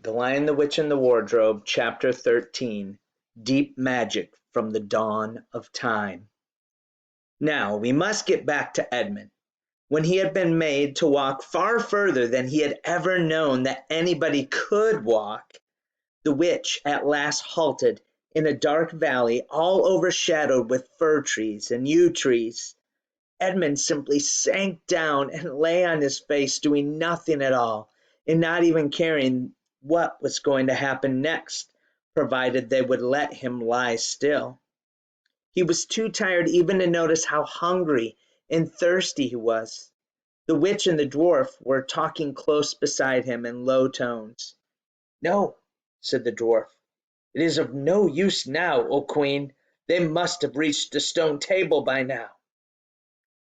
The Lion, the Witch, and the Wardrobe, Chapter 13. Deep Magic from the Dawn of Time. Now we must get back to Edmund. When he had been made to walk far further than he had ever known that anybody could walk, the witch at last halted in a dark valley all overshadowed with fir trees and yew trees. Edmund simply sank down and lay on his face, doing nothing at all, and not even caring what was going to happen next, provided they would let him lie still. He was too tired even to notice how hungry and thirsty he was. The witch and the dwarf were talking close beside him in low tones. "No," said the dwarf, "it is of no use now, O Queen. They must have reached the stone table by now."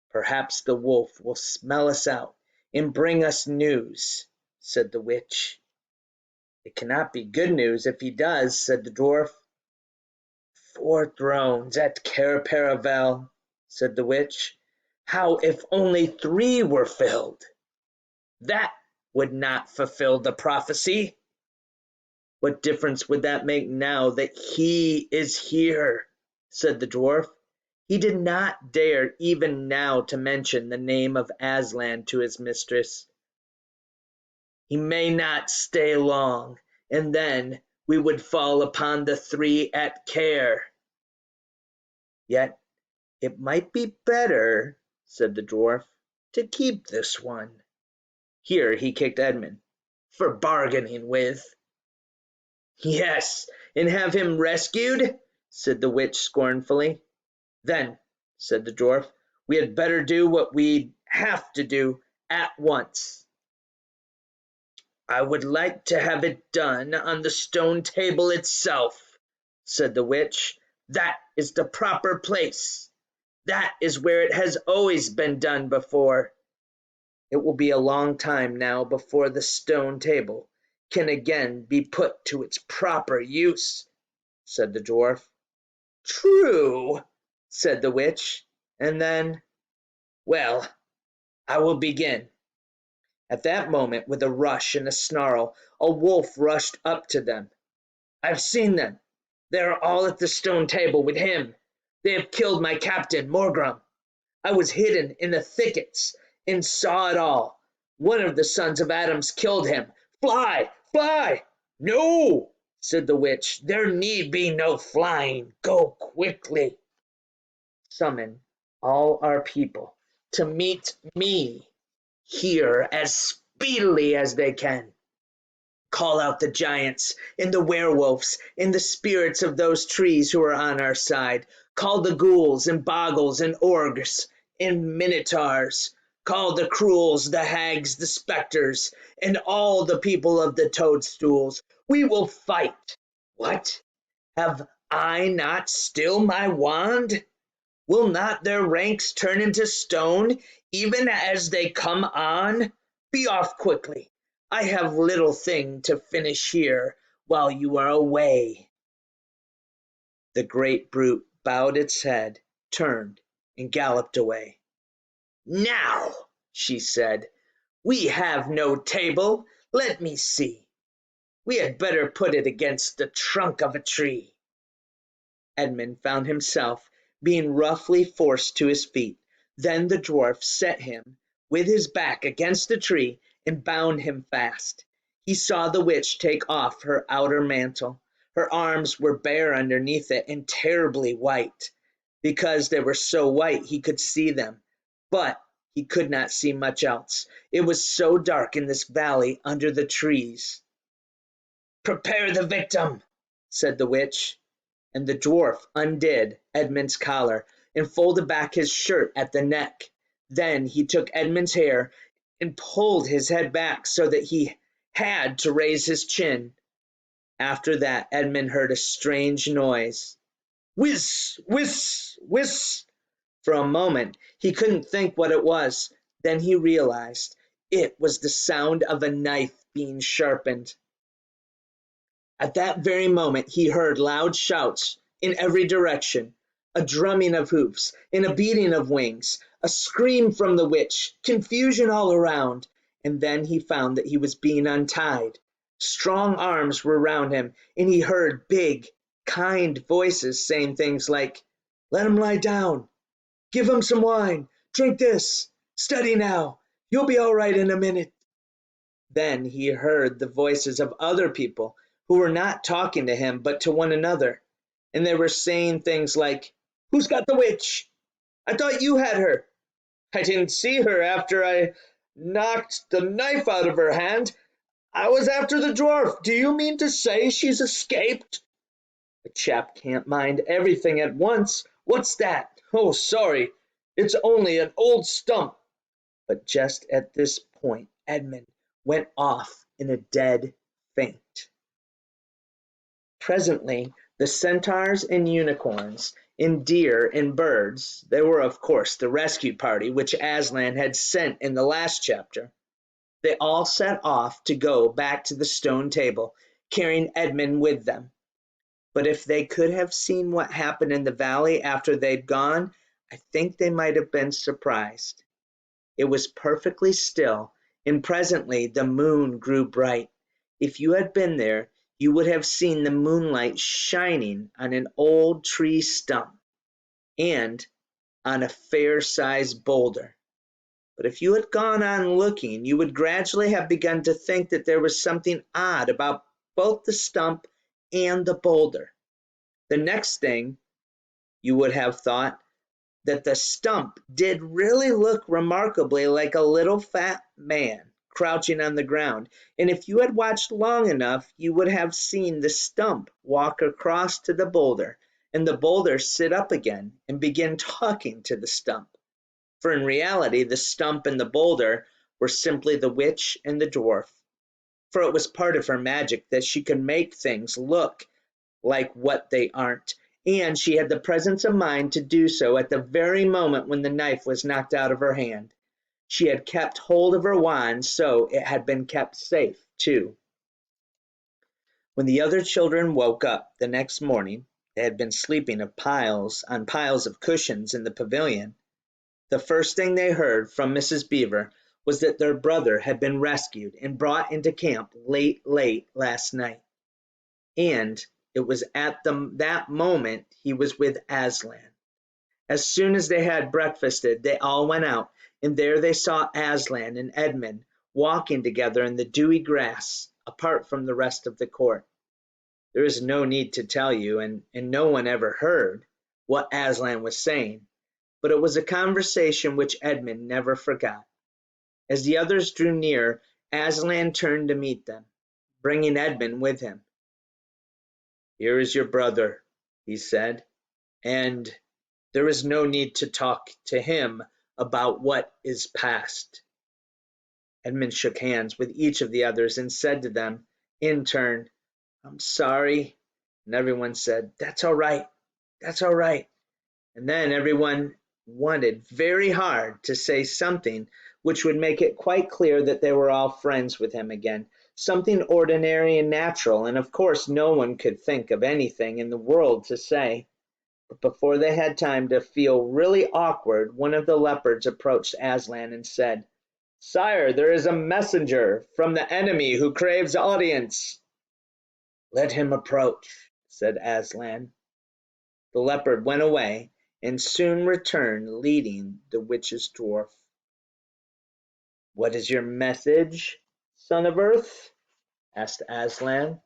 "Perhaps the wolf will smell us out and bring us news," said the witch. "It cannot be good news if he does," said the dwarf. "4 thrones at Cair Paravel," said the witch. "How if only 3 were filled?" "That would not fulfill the prophecy." "What difference would that make now that he is here?" said the dwarf. He did not dare even now to mention the name of Aslan to his mistress. "He may not stay long, and then we would fall upon the 3 at Cair." "Yet it might be better," said the dwarf, "to keep this one." Here he kicked Edmund. "For bargaining with." "Yes, and have him rescued?" said the witch scornfully. "Then," said the dwarf, "we had better do what we have to do at once." "I would like to have it done on the stone table itself," said the witch. "That is the proper place. That is where it has always been done before." "It will be a long time now before the stone table can again be put to its proper use," said the dwarf. "True," said the witch, and then, "Well, I will begin." At that moment, with a rush and a snarl, a wolf rushed up to them. "I've seen them. They are all at the stone table with him. They have killed my captain, Morgrim. I was hidden in the thickets and saw it all. One of the sons of Adam's killed him. Fly, fly!" "No," said the witch, "there need be no flying. Go quickly. Summon all our people to meet me here as speedily as they can. Call out the giants and the werewolves and the spirits of those trees who are on our side. Call the ghouls and bogles and orgs and minotaurs. Call the cruels, the hags, the spectres, and all the people of the toadstools. We will fight. What? Have I not still my wand? Will not their ranks turn into stone even as they come on? Be off quickly. I have little thing to finish here while you are away." The great brute bowed its head, turned, and galloped away. "Now," she said, "we have no table. Let me see. We had better put it against the trunk of a tree." Edmund found himself being roughly forced to his feet. Then the dwarf set him with his back against a tree and bound him fast. He saw the witch take off her outer mantle. Her arms were bare underneath it and terribly white. Because they were so white he could see them, but he could not see much else. It was so dark in this valley under the trees. "Prepare the victim," said the witch. And the dwarf undid Edmund's collar and folded back his shirt at the neck. Then he took Edmund's hair and pulled his head back so that he had to raise his chin. After that Edmund heard a strange noise. Whiz, whiz, whiz. For a moment he couldn't think what it was. Then he realized it was the sound of a knife being sharpened. At that very moment he heard loud shouts in every direction, a drumming of hoofs and a beating of wings, a scream from the witch, confusion all around, and then he found that he was being untied. Strong arms were round him, and he heard big, kind voices saying things like, "Let him lie down. Give him some wine. Drink this. Steady now. You'll be all right in a minute." Then he heard the voices of other people who were not talking to him but to one another, and they were saying things like, "Who's got the witch? I thought you had her. I didn't see her after I knocked the knife out of her hand. I was after the dwarf. Do you mean to say she's escaped?" "A chap can't mind everything at once. What's that? Oh, sorry. It's only an old stump." But just at this point Edmund went off in a dead faint. Presently the centaurs and unicorns and deer and birds, they were of course the rescue party which Aslan had sent in the last chapter, they all set off to go back to the stone table, carrying Edmund with them. But if they could have seen what happened in the valley after they'd gone, I think they might have been surprised. It was perfectly still, and presently the moon grew bright. If you had been there, you would have seen the moonlight shining on an old tree stump and on a fair-sized boulder. But if you had gone on looking, you would gradually have begun to think that there was something odd about both the stump and the boulder. The next thing, you would have thought that the stump did really look remarkably like a little fat man crouching on the ground, and if you had watched long enough, you would have seen the stump walk across to the boulder, and the boulder sit up again and begin talking to the stump. For in reality the stump and the boulder were simply the witch and the dwarf, for it was part of her magic that she could make things look like what they aren't, and she had the presence of mind to do so at the very moment when the knife was knocked out of her hand. She had kept hold of her wand, so it had been kept safe too. When the other children woke up the next morning, they had been sleeping on piles of cushions in the pavilion. The first thing they heard from Mrs. Beaver was that their brother had been rescued and brought into camp late last night, and it was at that moment he was with Aslan. As soon as they had breakfasted, they all went out, and there they saw Aslan and Edmund walking together in the dewy grass, apart from the rest of the court. There is no need to tell you, and no one ever heard, what Aslan was saying, but it was a conversation which Edmund never forgot. As the others drew near, Aslan turned to meet them, bringing Edmund with him. "Here is your brother," he said, "and there is no need to talk to him about what is past." Edmund shook hands with each of the others and said to them, in turn, "I'm sorry," and everyone said, "That's all right, that's all right." And then everyone wanted very hard to say something which would make it quite clear that they were all friends with him again, something ordinary and natural, and of course no one could think of anything in the world to say. But before they had time to feel really awkward, one of the leopards approached Aslan and said, "Sire, there is a messenger from the enemy who craves audience." "Let him approach," said Aslan. The leopard went away and soon returned leading the witch's dwarf. "What is your message, son of Earth?" asked Aslan.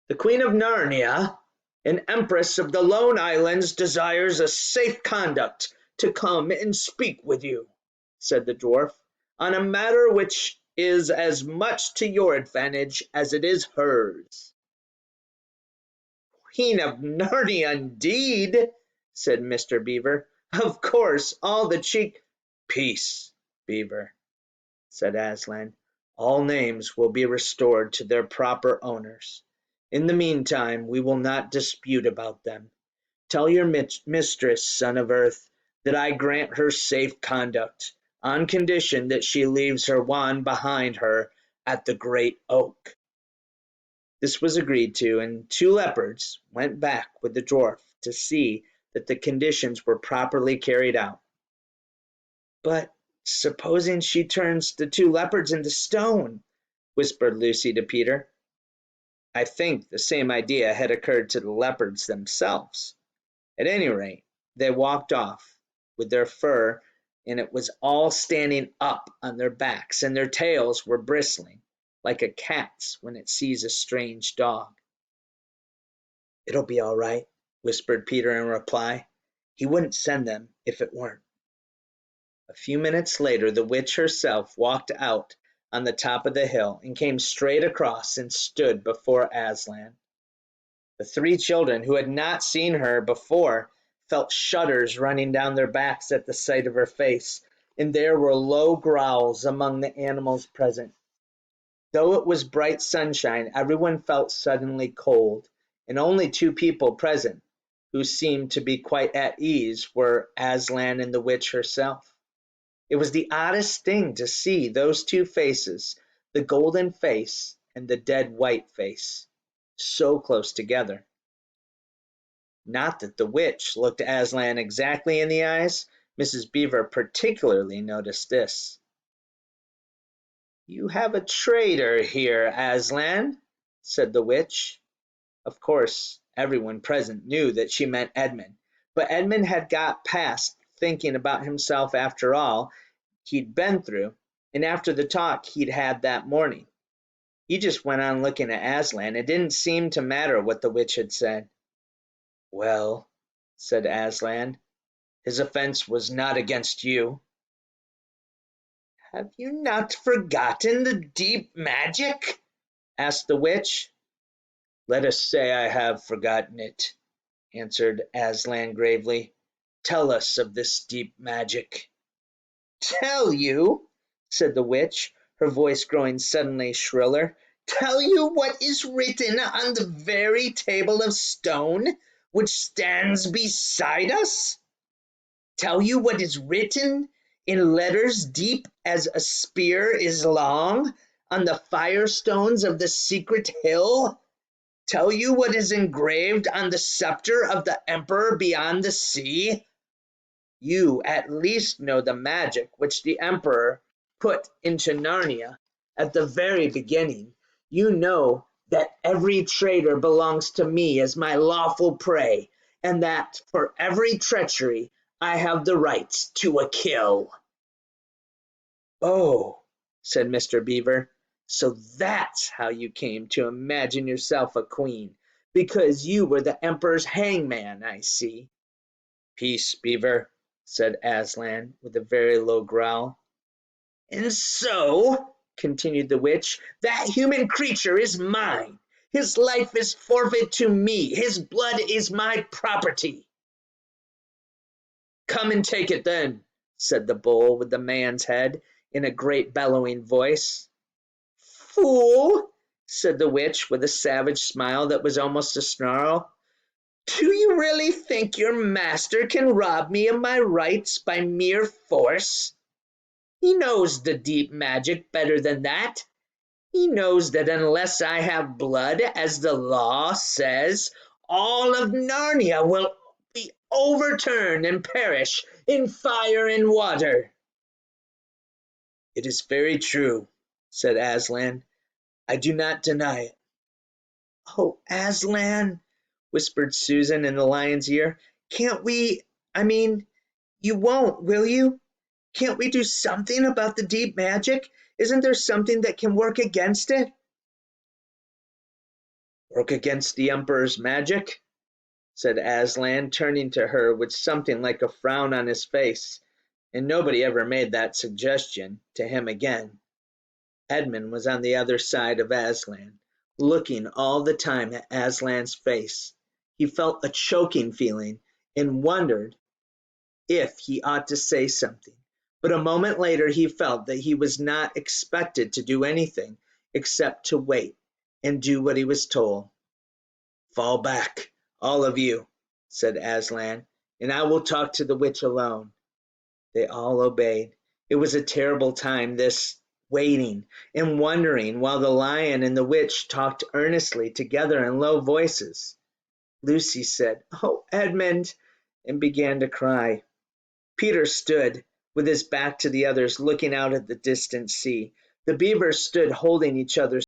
"The Queen of Narnia, an empress of the Lone Islands, desires a safe conduct to come and speak with you," said the dwarf, "on a matter which is as much to your advantage as it is hers." "Queen of Narnia, indeed!" said Mr. Beaver. "Of course, all the cheek—" "Peace, Beaver," said Aslan. "All names will be restored to their proper owners. In the meantime, we will not dispute about them. Tell your mistress, son of Earth, that I grant her safe conduct, on condition that she leaves her wand behind her at the great oak." This was agreed to, and two leopards went back with the dwarf to see that the conditions were properly carried out. "But supposing she turns the two leopards into stone?" whispered Lucy to Peter. I think the same idea had occurred to the leopards themselves. At any rate, they walked off with their fur, and it was all standing up on their backs, and their tails were bristling, like a cat's when it sees a strange dog. It'll be all right, whispered Peter in reply. He wouldn't send them if it weren't. A few minutes later the witch herself walked out on the top of the hill and came straight across and stood before Aslan. The three children, who had not seen her before, felt shudders running down their backs at the sight of her face, and there were low growls among the animals present. Though it was bright sunshine, everyone felt suddenly cold, and only two people present who seemed to be quite at ease were Aslan and the witch herself. It was the oddest thing to see those two faces, the golden face and the dead white face, so close together. Not that the witch looked Aslan exactly in the eyes. Mrs. Beaver particularly noticed this. You have a traitor here, Aslan, said the witch. Of course, everyone present knew that she meant Edmund, but Edmund had got past thinking about himself after all he'd been through, and after the talk he'd had that morning. He just went on looking at Aslan. It didn't seem to matter what the witch had said. Well, said Aslan, his offense was not against you. Have you not forgotten the deep magic? Asked the witch. Let us say I have forgotten it, answered Aslan gravely. Tell us of this deep magic. Tell you, said the witch, her voice growing suddenly shriller. Tell you what is written on the very table of stone which stands beside us? Tell you what is written in letters deep as a spear is long on the firestones of the secret hill? Tell you what is engraved on the scepter of the emperor beyond the sea? You at least know the magic which the emperor put into Narnia at the very beginning. You know that every traitor belongs to me as my lawful prey, and that for every treachery I have the right to a kill. Oh, said Mr. Beaver, so that's how you came to imagine yourself a queen, because you were the emperor's hangman, I see. Peace, Beaver, said Aslan with a very low growl. And so, continued the witch, that human creature is mine. His life is forfeit to me. His blood is my property. Come and take it then, said the bull with the man's head in a great bellowing voice. Fool, said the witch with a savage smile that was almost a snarl. Do you really think your master can rob me of my rights by mere force? He knows the deep magic better than that. He knows that unless I have blood, as the law says, all of Narnia will be overturned and perish in fire and water. It is very true, said Aslan. I do not deny it. Oh, Aslan, whispered Susan in the lion's ear. Can't we, you won't, will you? Can't we do something about the deep magic? Isn't there something that can work against it? Work against the Emperor's magic? Said Aslan, turning to her with something like a frown on his face, and nobody ever made that suggestion to him again. Edmund was on the other side of Aslan, looking all the time at Aslan's face. He felt a choking feeling and wondered if he ought to say something. But a moment later he felt that he was not expected to do anything except to wait and do what he was told. Fall back, all of you, said Aslan, and I will talk to the witch alone. They all obeyed. It was a terrible time, this waiting and wondering while the lion and the witch talked earnestly together in low voices. Lucy said, Oh, Edmund, and began to cry. Peter stood with his back to the others, looking out at the distant sea. The beavers stood holding each other